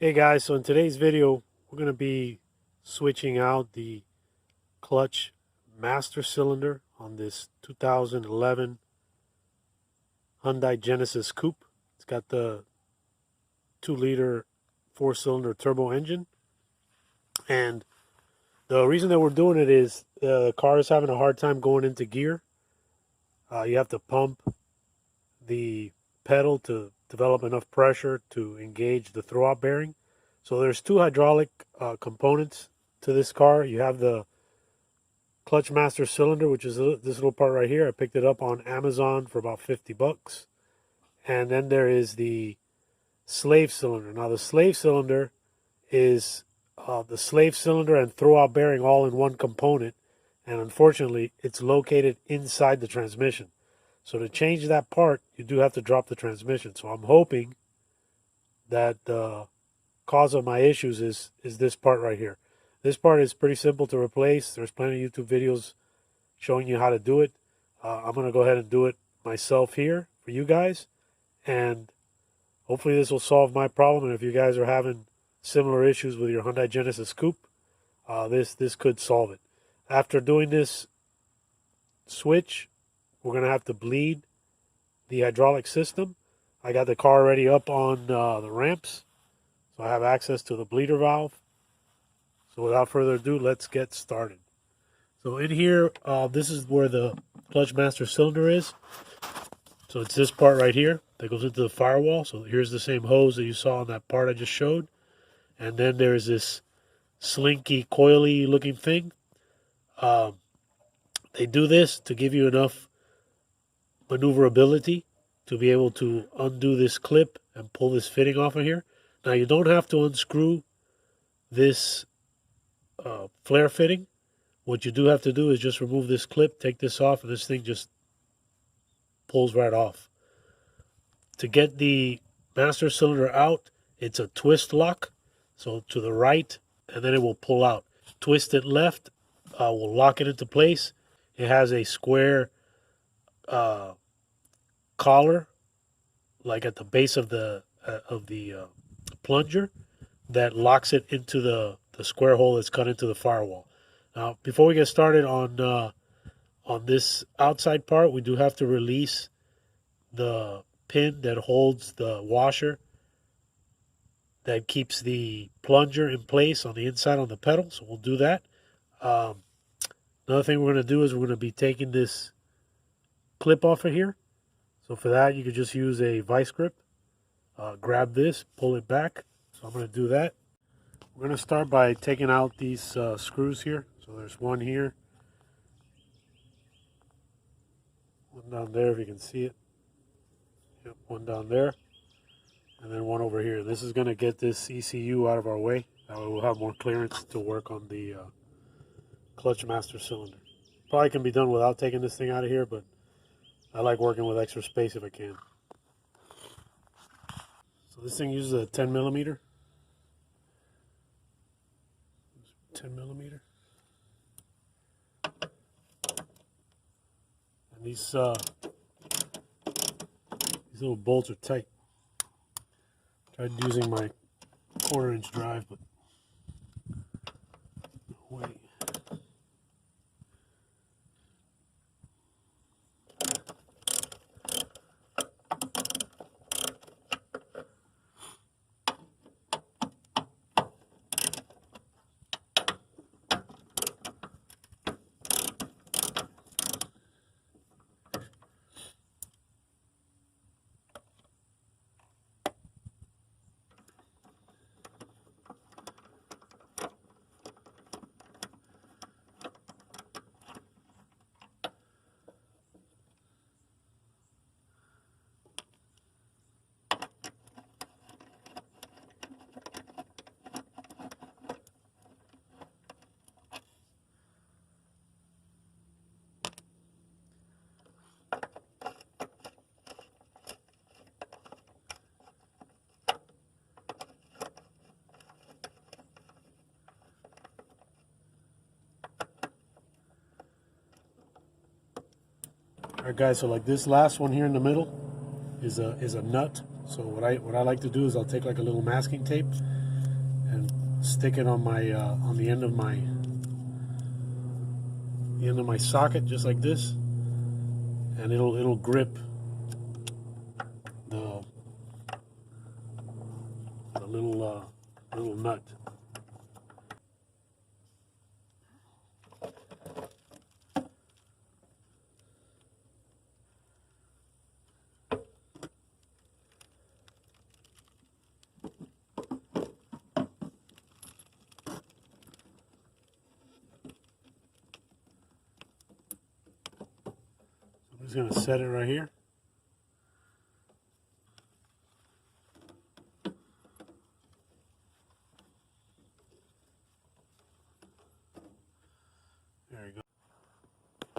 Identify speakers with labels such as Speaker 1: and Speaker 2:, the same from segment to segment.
Speaker 1: Hey guys, so in today's video, we're going to be switching out the clutch master cylinder on this 2011 Hyundai Genesis Coupe. It's got the 2-liter 4-cylinder turbo engine. And the reason that we're doing it is the car is having a hard time going into gear. You have to pump the pedal to develop enough pressure to engage the throwout bearing. So there's two hydraulic components to this car. You have the clutch master cylinder, which is this little part right here. I picked it up on Amazon for about 50 bucks. And then there is the slave cylinder. Now the slave cylinder is the slave cylinder and throwout bearing all in one component. And unfortunately, it's located inside the transmission. So to change that part, you do have to drop the transmission. So I'm hoping that the cause of my issues is this part right here. This part is pretty simple to replace. There's plenty of YouTube videos showing you how to do it. I'm going to go ahead and do it myself here for you guys. And hopefully this will solve my problem. And if you guys are having similar issues with your Hyundai Genesis Coupe, this could solve it. After doing this switch, we're going to have to bleed the hydraulic system. I got the car already up on the ramps, so I have access to the bleeder valve. So without further ado, let's get started. So in here, this is where the clutch master cylinder is. So it's this part right here that goes into the firewall. So here's the same hose that you saw on that part I just showed. And then there's this slinky, coily looking thing. They do this to give you enough maneuverability to be able to undo this clip and pull this fitting off of here. Now you don't have to unscrew this flare fitting. What you do have to do is just remove this clip, take this off, and this thing just pulls right off. To get the master cylinder out, it's a twist lock. So to the right, and then it will pull out. Twist it left, will lock it into place. It has a square collar, like at the base of the plunger, that locks it into the square hole that's cut into the firewall. Now, before we get started on this outside part, we do have to release the pin that holds the washer that keeps the plunger in place on the inside on the pedal. So we'll do that. Another thing we're going to do is we're going to be taking this clip off of here. So for that, you could just use a vice grip. Grab this, pull it back. So I'm going to do that. We're going to start by taking out these screws here. So there's one here, one down there if you can see it. Yep, one down there, and then one over here. This is going to get this ECU out of our way. That way we'll have more clearance to work on the clutch master cylinder. Probably can be done without taking this thing out of here, but I like working with extra space if I can. So this thing uses a 10 millimeter. 10 millimeter. And these little bolts are tight. Tried using my 1/4-inch drive, but no way. Alright guys, so like this last one here in the middle is a nut. So what I like to do is I'll take like a little masking tape stick it on my on the end of my socket, just like this, and it'll grip the little nut. I'm just gonna set it right here. There you go.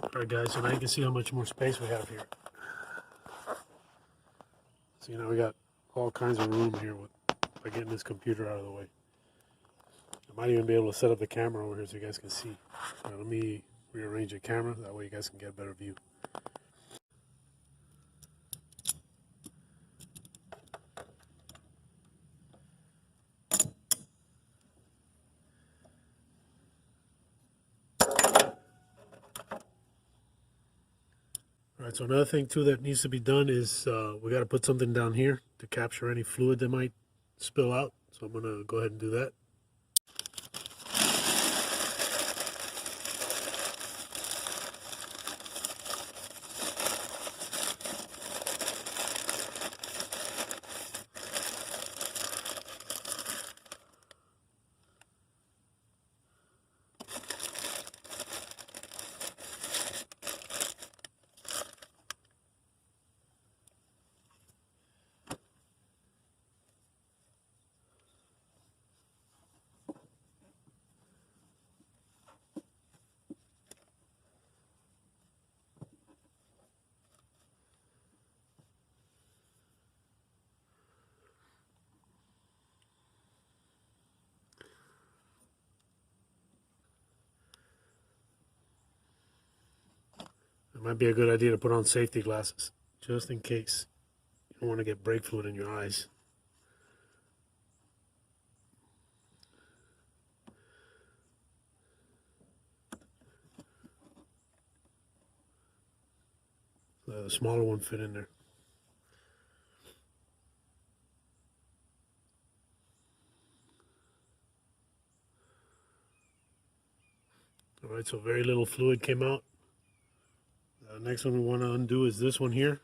Speaker 1: Alright guys, so now you can see how much more space we have here. So we got all kinds of room here by getting this computer out of the way. I might even be able to set up the camera over here so you guys can see. Right, let me rearrange the camera, that way you guys can get a better view. Alright, so another thing too that needs to be done is we got to put something down here to capture any fluid that might spill out. So I'm going to go ahead and do that. It might be a good idea to put on safety glasses, just in case. You don't want to get brake fluid in your eyes. The smaller one fit in there. Alright, so very little fluid came out. The next one we want to undo is this one here.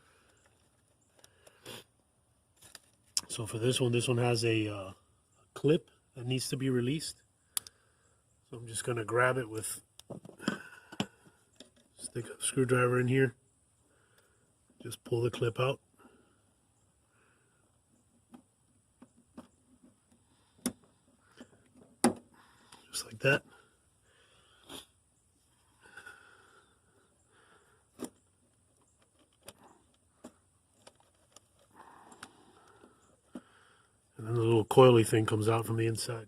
Speaker 1: So for this one has a clip that needs to be released. So I'm just going to grab it with, stick a screwdriver in here, just pull the clip out. Just like that. And then the little coily thing comes out from the inside.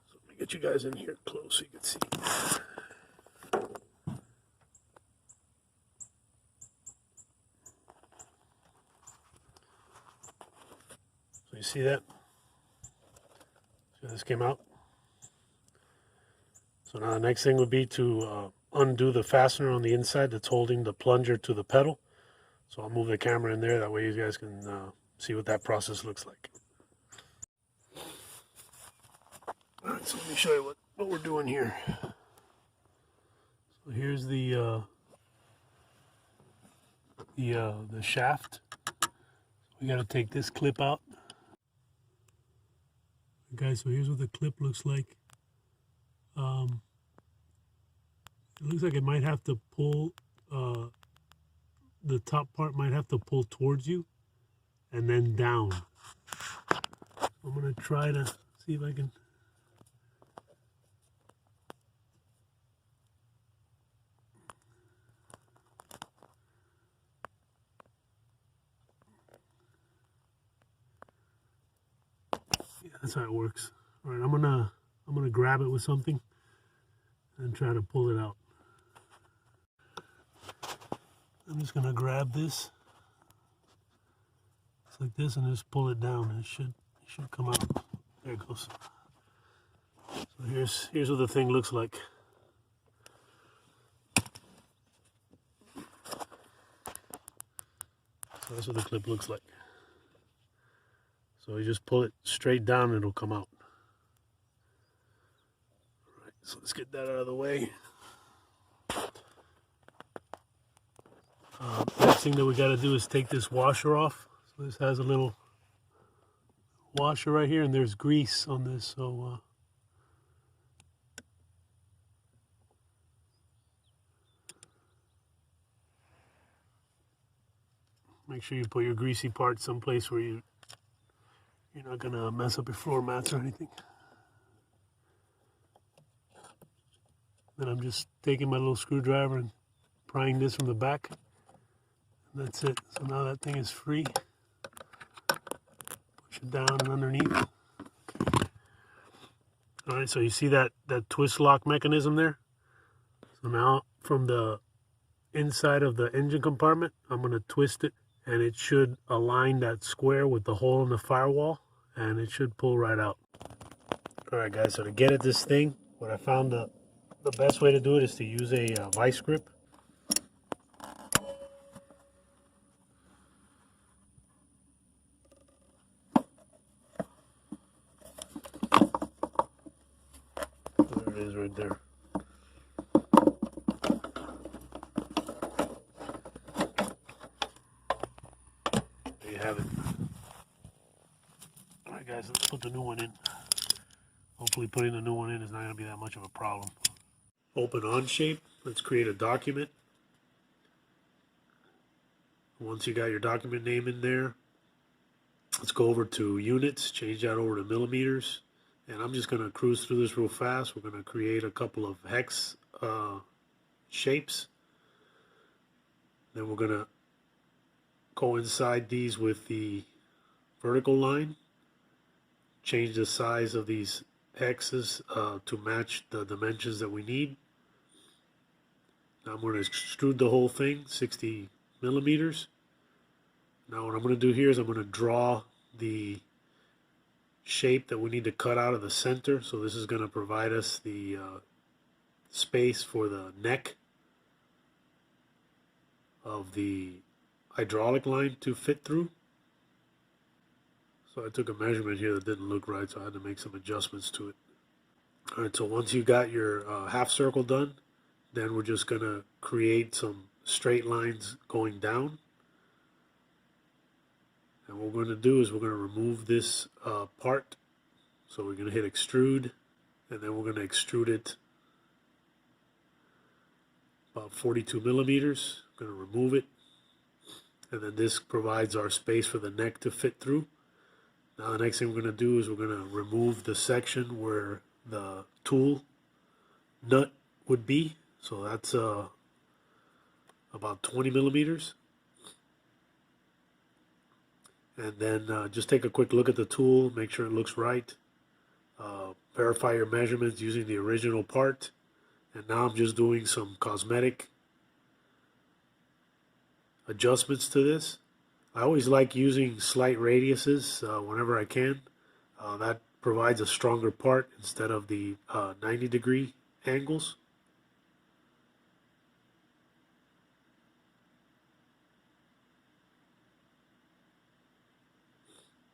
Speaker 1: So let me get you guys in here close so you can see. So you see that? So this came out. So now the next thing would be to undo the fastener on the inside that's holding the plunger to the pedal. So I'll move the camera in there, that way you guys can see what that process looks like. Alright, so let me show you what we're doing here. So here's the shaft. We got to take this clip out. Okay, so here's what the clip looks like. It looks like it might have to pull, the top part might have to pull towards you and then down. I'm going to try to see if I can. Yeah, that's how it works. All right, I'm gonna grab it with something and try to pull it out. I'm just gonna grab this. It's like this and just pull it down and it should come out. There it goes. So here's what the thing looks like. So that's what the clip looks like. So you just pull it straight down and it'll come out. All right, so let's get that out of the way. Next thing that we got to do is take this washer off. So this has a little washer right here, and there's grease on this. So make sure you put your greasy part someplace where you're not gonna mess up your floor mats or anything. Then I'm just taking my little screwdriver and prying this from the back. And that's it. So now that thing is free. Push it down and underneath. Okay. All right, so you see that twist lock mechanism there? So now from the inside of the engine compartment, I'm gonna twist it, and it should align that square with the hole in the firewall, and it should pull right out. All right, guys, so to get at this thing, what I found the best way to do it is to use a vice grip. There it is right there. There you have it. All right, guys, let's put the new one in. Hopefully putting the new one in is not going to be that much of a problem. Open on shape. Let's create a document. Once you got your document name in there, let's go over to units, change that over to millimeters. And I'm just going to cruise through this real fast. We're going to create a couple of hex shapes. Then we're going to coincide these with the vertical line. Change the size of these hexes to match the dimensions that we need. Now I'm going to extrude the whole thing 60 millimeters. Now what I'm going to do here is I'm going to draw the shape that we need to cut out of the center. So this is going to provide us the space for the neck of the hydraulic line to fit through. So I took a measurement here that didn't look right, so I had to make some adjustments to it. All right, so once you got your half circle done, then we're just going to create some straight lines going down. And what we're going to do is we're going to remove this part. So we're going to hit extrude, and then we're going to extrude it about 42 millimeters. I'm going to remove it. And then this provides our space for the neck to fit through. Now the next thing we're going to do is we're going to remove the section where the tool nut would be. So that's about 20 millimeters. And then just take a quick look at the tool, make sure it looks right. Verify your measurements using the original part. And now I'm just doing some cosmetic adjustments to this. I always like using slight radiuses whenever I can. That provides a stronger part instead of the 90-degree angles.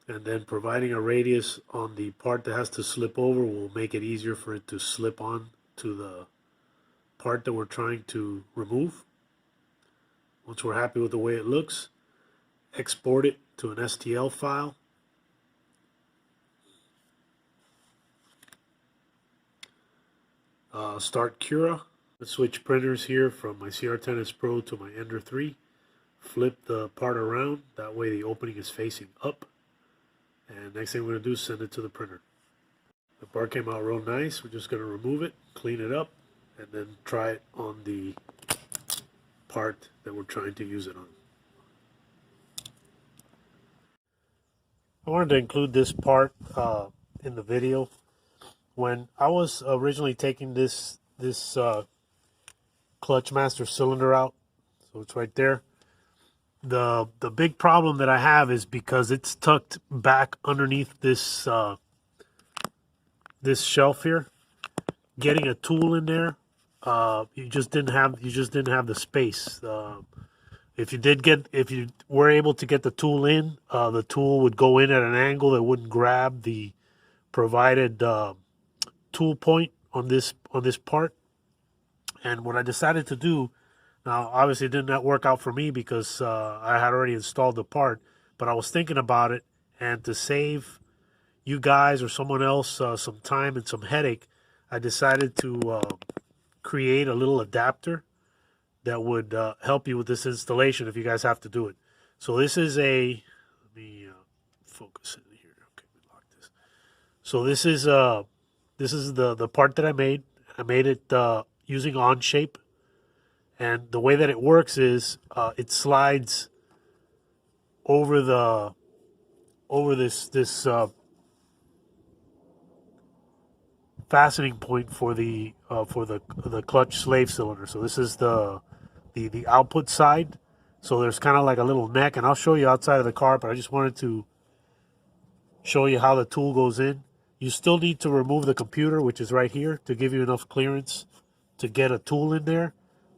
Speaker 1: And then providing a radius on the part that has to slip over will make it easier for it to slip on to the part that we're trying to remove. Once we're happy with the way it looks, export it to an STL file. Start Cura. Let's switch printers here from my CR10S Pro to my Ender 3. Flip the part around, that way the opening is facing up. And next thing we're going to do is send it to the printer. The part came out real nice. We're just going to remove it, clean it up, and then try it on the part that we're trying to use it on. I wanted to include this part in the video. When I was originally taking this clutch master cylinder out, so it's right there, the big problem that I have is because it's tucked back underneath this this shelf here, getting a tool in there, you just didn't have the space. If you were able to get the tool in, the tool would go in at an angle that wouldn't grab the provided tool point on this part. And what I decided to do, now obviously it did not work out for me because I had already installed the part, but I was thinking about it, and to save you guys or someone else some time and some headache, I decided to create a little adapter that would help you with this installation if you guys have to do it. So this is let me focus in here. Okay, we lock this. So this is the part that I made. I made it using Onshape, and the way that it works is it slides over this fastening point for the clutch slave cylinder. So this is the output side. So there's kind of like a little neck, and I'll show you outside of the car, but I just wanted to show you how the tool goes in. You still need to remove the computer, which is right here, to give you enough clearance to get a tool in there.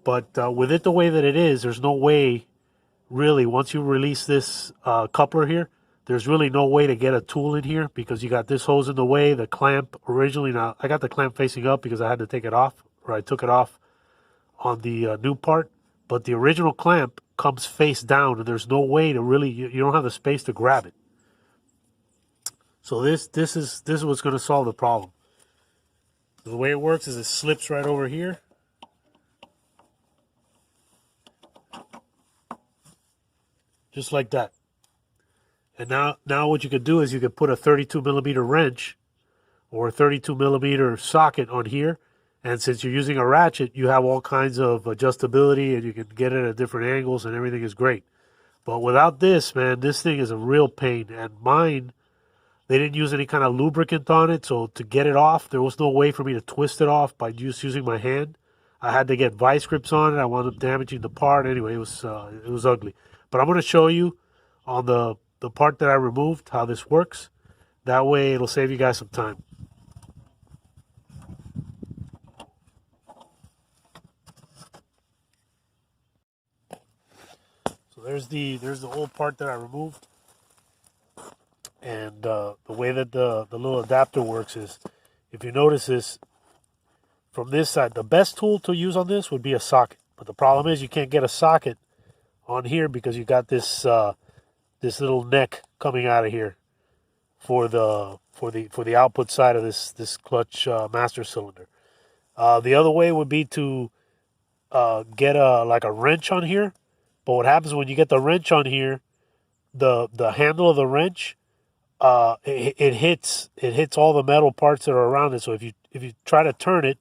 Speaker 1: But with it the way that it is, there's no way, really, once you release this coupler here, there's really no way to get a tool in here because you got this hose in the way, the clamp originally. Now, I got the clamp facing up because I had to take it off, or I took it off on the new part. But the original clamp comes face down, and there's no way to really, you don't have the space to grab it. So this is what's going to solve the problem. The way it works is it slips right over here. Just like that. And now what you could do is you could put a 32 millimeter wrench or a 32 millimeter socket on here. And since you're using a ratchet, you have all kinds of adjustability, and you can get it at different angles, and everything is great. But without this, man, this thing is a real pain. And mine, they didn't use any kind of lubricant on it, so to get it off, there was no way for me to twist it off by just using my hand. I had to get vice grips on it. I wound up damaging the part. Anyway, it was ugly. But I'm going to show you on the part that I removed how this works. That way it'll save you guys some time. So there's the old part that I removed. And the way that the little adapter works is, if you notice this, from this side, the best tool to use on this would be a socket. But the problem is you can't get a socket on here because you got this this little neck coming out of here for the output side of this clutch master cylinder. The other way would be to get like a wrench on here. But what happens when you get the wrench on here, the handle of the wrench, it hits all the metal parts that are around it. So if you try to turn it,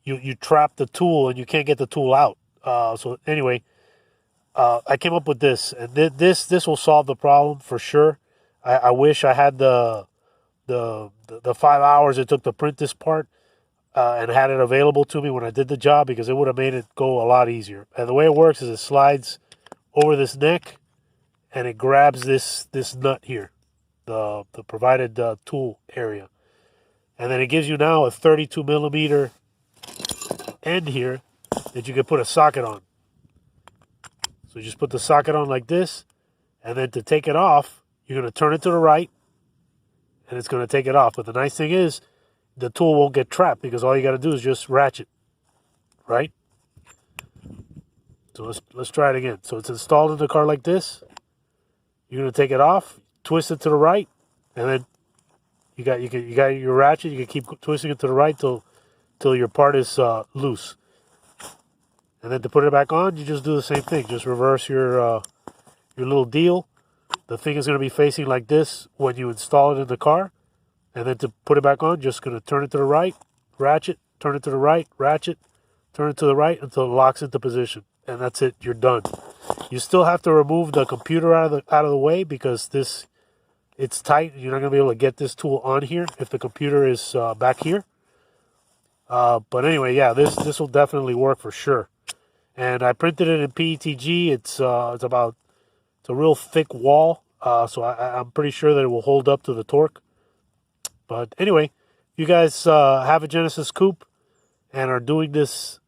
Speaker 1: you trap the tool and you can't get the tool out. So anyway, I came up with this, and this will solve the problem for sure. I wish I had the 5 hours it took to print this part and had it available to me when I did the job, because it would have made it go a lot easier. And the way it works is it slides over this neck, and it grabs this nut here, the provided tool area, and then it gives you now a 32 millimeter end here that you can put a socket on. So you just put the socket on like this, and then to take it off, you're going to turn it to the right, and it's going to take it off. But the nice thing is, the tool won't get trapped because all you got to do is just ratchet, right? So let's try it again. So it's installed in the car like this. You're going to take it off, twist it to the right, and then you got your ratchet. You can keep twisting it to the right till your part is loose. And then to put it back on, you just do the same thing. Just reverse your little deal. The thing is going to be facing like this when you install it in the car. And then to put it back on, just going to turn it to the right, ratchet, turn it to the right, ratchet, turn it to the right until it locks into position. And that's it. You're done. You still have to remove the computer out of the way because it's tight. You're not going to be able to get this tool on here if the computer is back here. But anyway, yeah, this will definitely work for sure. And I printed it in PETG. It's a real thick wall, so I'm pretty sure that it will hold up to the torque. But anyway, If you guys have a Genesis Coupe and are doing this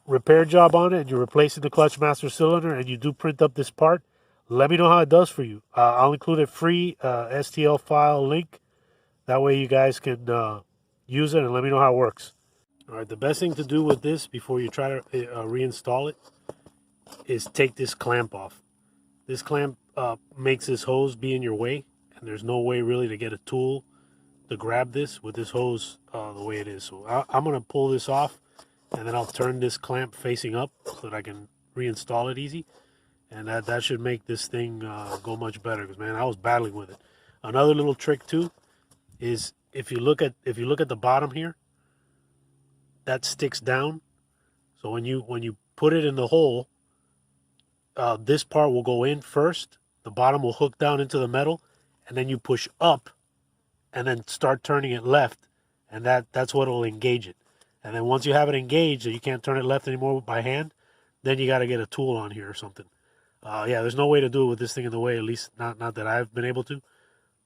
Speaker 1: repair job on it and you're replacing the clutch master cylinder and you do print up this part, let me know how it does for you. I'll include a free STL file link. That way you guys can use it and let me know how it works. All right, the best thing to do with this before you try to reinstall it is take this clamp off. This clamp makes this hose be in your way, and there's no way really to get a tool to grab this with this hose the way it is. So I'm going to pull this off, and then I'll turn this clamp facing up so that I can reinstall it easy. And that should make this thing go much better, because man, I was battling with it. Another little trick too is if you look at the bottom here, that sticks down. So when you put it in the hole, this part will go in first. The bottom will hook down into the metal, and then you push up, and then start turning it left, and that's what will engage it. And then once you have it engaged, and you can't turn it left anymore by hand, then you got to get a tool on here or something. Yeah, there's no way to do it with this thing in the way, at least not that I've been able to.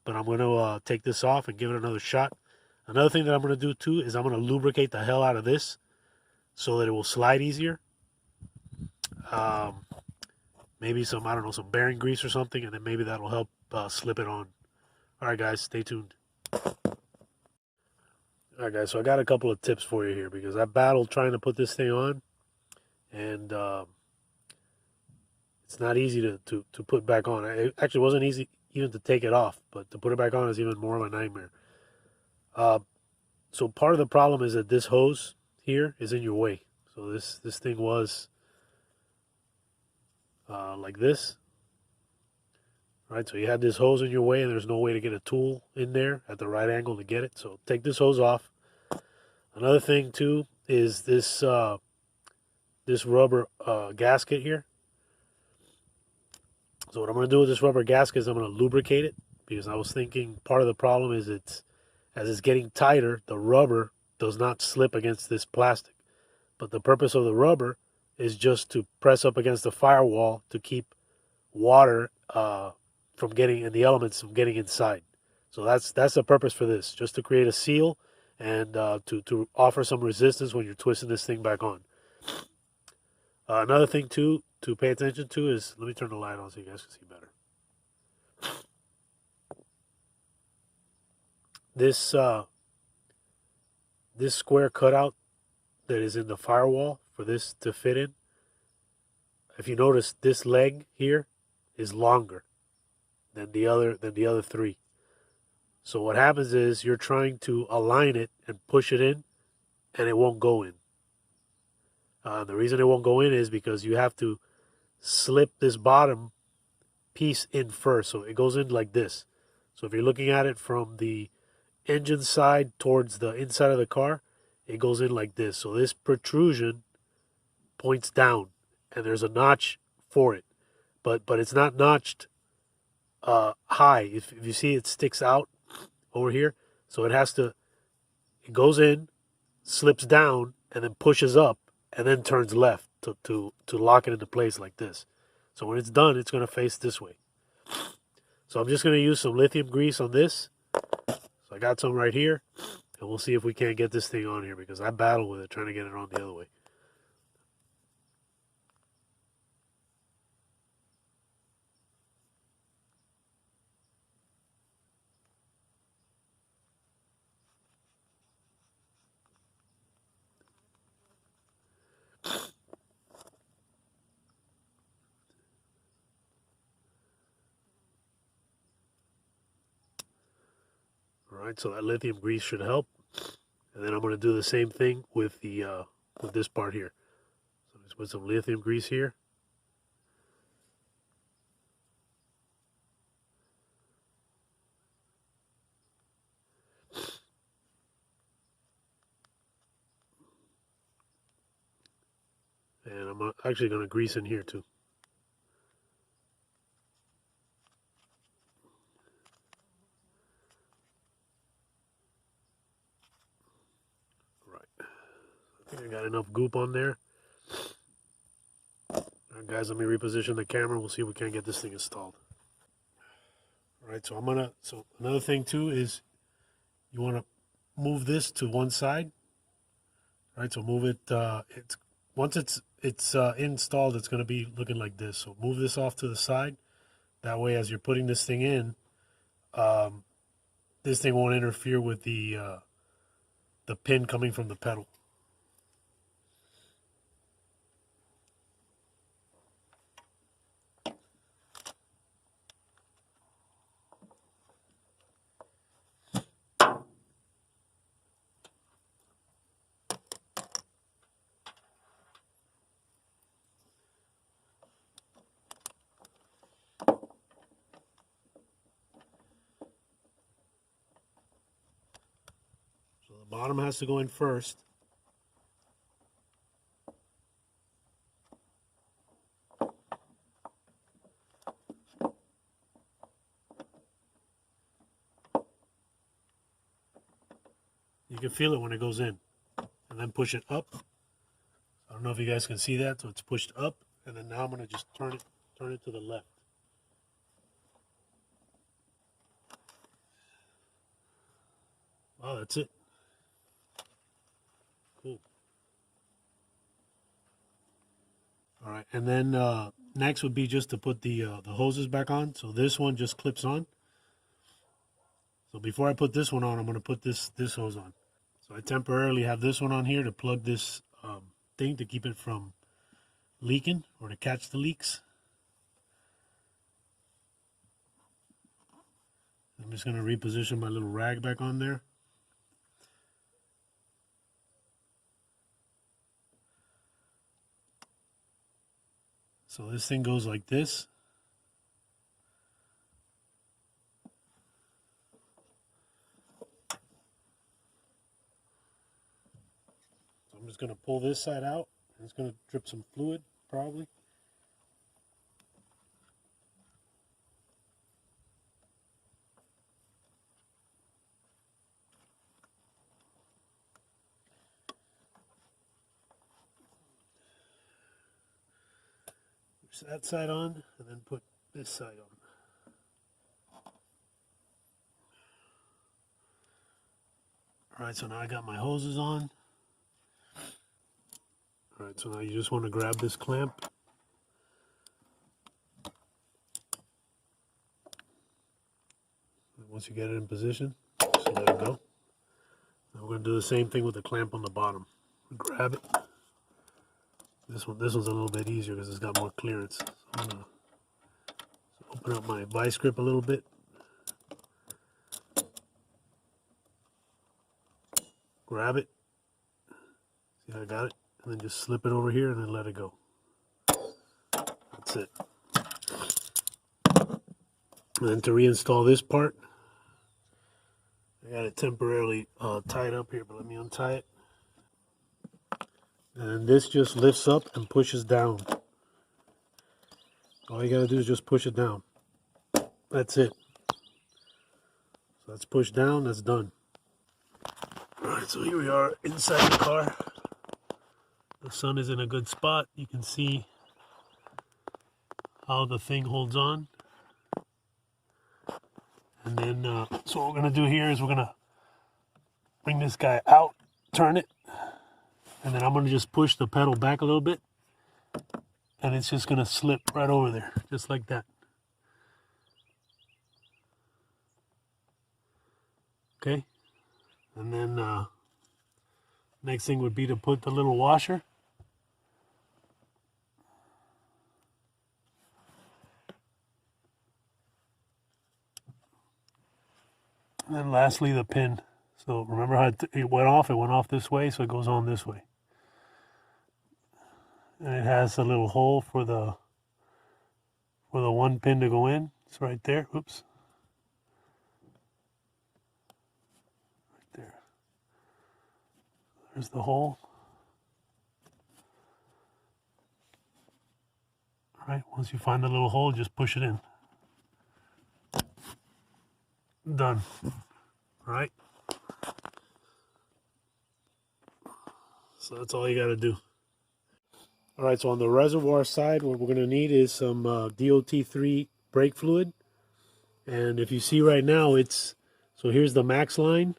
Speaker 1: But I'm going to take this off and give it another shot. Another thing that I'm going to do too is I'm going to lubricate the hell out of this so that it will slide easier. Maybe some, I don't know, some bearing grease or something, and then maybe that'll help slip it on. All right, guys, stay tuned. All right, guys, so I got a couple of tips for you here, because I battled trying to put this thing on, and it's not easy to put back on. It actually wasn't easy even to take it off, but to put it back on is even more of a nightmare. So part of the problem is that this hose here is in your way. So this thing was like this. Right, so you had this hose in your way, and there's no way to get a tool in there at the right angle to get it. So take this hose off. Another thing too is this this rubber gasket here. So what I'm going to do with this rubber gasket is I'm going to lubricate it, because I was thinking part of the problem is as it's getting tighter, the rubber does not slip against this plastic. But the purpose of the rubber is just to press up against the firewall to keep water from getting, and the elements from getting inside. So that's the purpose for this, just to create a seal and to offer some resistance when you're twisting this thing back on. Another thing too to pay attention to is, let me turn the light on so you guys can see better. This square cutout that is in the firewall for this to fit in, if you notice, this leg here is longer than the other three. So what happens is you're trying to align it and push it in, and it won't go in. The reason it won't go in is because you have to slip this bottom piece in first. So it goes in like this. So if you're looking at it from the engine side towards the inside of the car, it goes in like this. So this protrusion points down, and there's a notch for it, but it's not notched high. If you see, it sticks out over here, so it goes in, slips down, and then pushes up, and then turns left to lock it into place like this. So when it's done, it's going to face this way. So I'm just going to use some lithium grease on this. So I got some right here, and we'll see if we can't get this thing on here, because I battle with it trying to get it on the other way. All right, so that lithium grease should help. And then I'm going to do the same thing with the with this part here. So just put some lithium grease here. And I'm actually going to grease in here too. Right. I think I got enough goop on there. All right, guys, let me reposition the camera. We'll see if we can't get this thing installed. All right, so so another thing too is you want to move this to one side. Right, so move it. Once it's installed, it's going to be looking like this. So move this off to the side. That way, as you're putting this thing in, this thing won't interfere with the pin coming from the pedal. So the bottom has to go in first. You can feel it when it goes in. And then push it up. I don't know if you guys can see that. So it's pushed up. And then now I'm going to just turn it to the left. Oh, that's it. Cool. All right, and then next would be just to put the hoses back on. So this one just clips on. So before I put this one on, I'm going to put this hose on. So I temporarily have this one on here to plug this thing to keep it from leaking or to catch the leaks. I'm just going to reposition my little rag back on there. So this thing goes like this. So I'm just going to pull this side out. It's going to drip some fluid, probably. Push that side on, and then put this side on. All right, so now I got my hoses on. All right, so now you just want to grab this clamp. And once you get it in position, just let it go. Now we're going to do the same thing with the clamp on the bottom. Grab it. This one's a little bit easier because it's got more clearance. So I'm going to open up my vice grip a little bit. Grab it. See how I got it? And then just slip it over here and then let it go. That's it. And then to reinstall this part, I got it temporarily tied up here, but let me untie it. And this just lifts up and pushes down. All you gotta do is just push it down. That's it. So that's pushed down, that's done. Alright, so here we are inside the car. The sun is in a good spot. You can see how the thing holds on. And then, so what we're going to do here is we're going to bring this guy out, turn it, and then I'm going to just push the pedal back a little bit, and it's just going to slip right over there, just like that. Okay? And then, next thing would be to put the little washer. And then lastly, the pin. So remember how it went off? It went off this way, so it goes on this way. And it has a little hole for the one pin to go in. It's right there. Oops. Right there. There's the hole. All right, once you find the little hole, just push it in. Done. All right. So that's all you got to do. All right, so on the reservoir side, what we're going to need is some DOT3 brake fluid. And if you see right now, so here's the max line,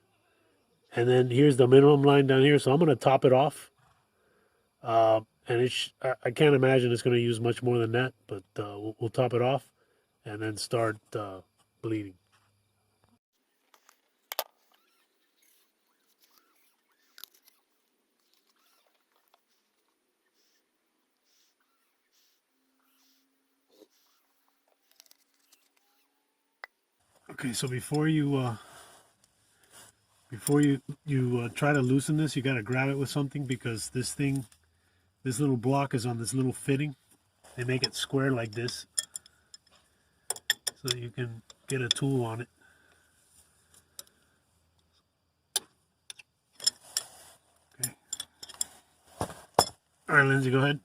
Speaker 1: And then here's the minimum line down here. So I'm going to top it off. And I can't imagine it's going to use much more than that, but we'll top it off and then start bleeding. Okay, so before you try to loosen this, you got to grab it with something, because this little block is on this little fitting. They make it square like this, so you can get a tool on it. Okay. All right, Lindsay, go ahead.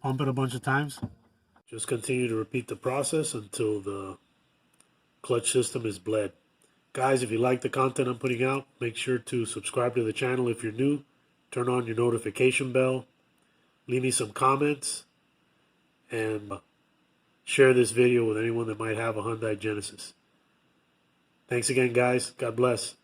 Speaker 1: Pump it a bunch of times. Just continue to repeat the process until the clutch system is bled. Guys, if you like the content I'm putting out, make sure to subscribe to the channel if you're new. Turn on your notification bell. Leave me some comments. And share this video with anyone that might have a Hyundai Genesis. Thanks again, guys. God bless.